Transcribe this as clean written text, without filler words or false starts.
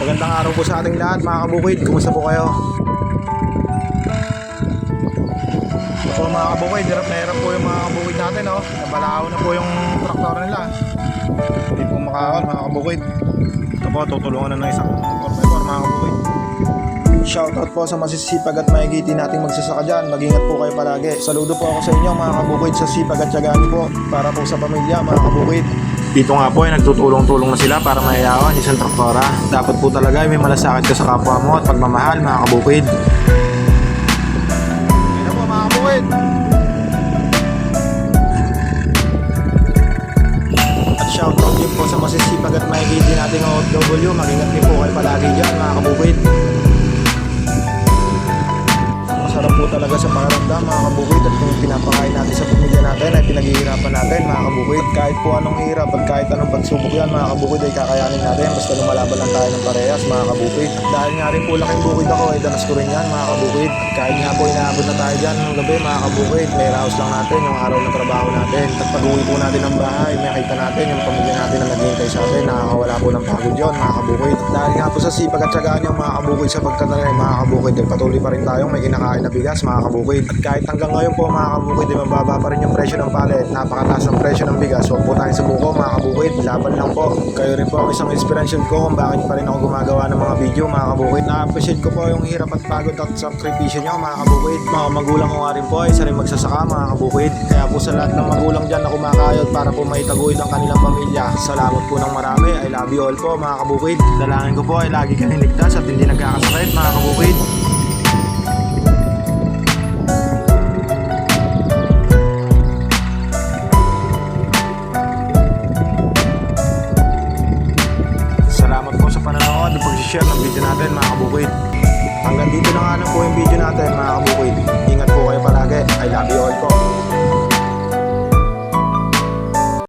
Magandang araw po sa ating lahat mga kabukid. Kumusta po kayo? Ito po mga kabukid, hirap na hirap po yung mga kabukid natin, oh. Nabalao na po yung traktor nila. Hindi po makakawal mga kabukid. Ito po, tutulungan na ng isang 4x4 mga kabukid. Shoutout po sa masisipag at mahigiti nating magsasaka dyan. Mag-ingat po kayo palagi. Saludo po ako sa inyo mga kabukid sa sipag at tiyagaan po para po sa pamilya mga kabukid. Dito nga po ay nagtutulong-tulong na sila para mayayawan isang traktora. Dapat po talaga ay may malasakit ka sa kapwa mo at pagmamahal mga kabukid. Yan po mga kabukid. At shoutout din po sa masisipag at mahigiti nating OFW. Mag-ingat din po kayo palagi dyan mga kabukid. Masarap po talaga sa pakiramdam mga kabukid at kung pinapakain natin sa pamilya natin ay pinaghihirapan natin mga kabukid. At kahit po anong hirap at kahit anong pagsubok yan mga kabukid ay kakayanin natin basta lumalaban lang tayo ng parehas mga kabukid. At dahil nga rin po laking bukid ako ay danas ko rin yan mga kabukid. At kahit nga po inaabot na tayo dyan ng gabi mga kabukid, may raos lang natin yung araw ng trabaho natin. At pag uwi po natin ng bahay, makita natin yung pamilya natin na naghihintay sa atin. Nakakawala po ng pagod yun mga kabukid. At dahil nga po sa sipag at tiyagaan yung mga kabukid sa pagtatanim mga kabukid ay patuloy pa rin tayong may kinakain na bigas mga kabukid. At kahit hanggang ngayon po mga kabukid ay mababa pa rin yung presyo ng palet, napakataas ng presyo ng bigas, huwag po tayong sumuko mga kabukid, laban lang po. Kayo rin po ang isang inspiration ko kung bakit pa rin ako gumagawa ng mga video mga kabukid. Na-appreciate ko po yung hirap at pagod at sakripisyo nyo mga kabukid. Mga magulang ko nga rin po ay isa rin magsasaka mga kabukid. Kaya po sa lahat ng magulang dyan na kumakayod para po maitaguyod ang kanilang pamilya, salamat po ng marami. I love you all po mga kabukid. Dalangin ko po ay lagi kayong ligtas at hindi nagkakasakit mga kabukid. Salamat po sa panonood at pag-share ng video natin mga kabukid. Hanggang dito na nga lang po yung video natin mga kabukid. Ingat po kayo palagi. I love you all po.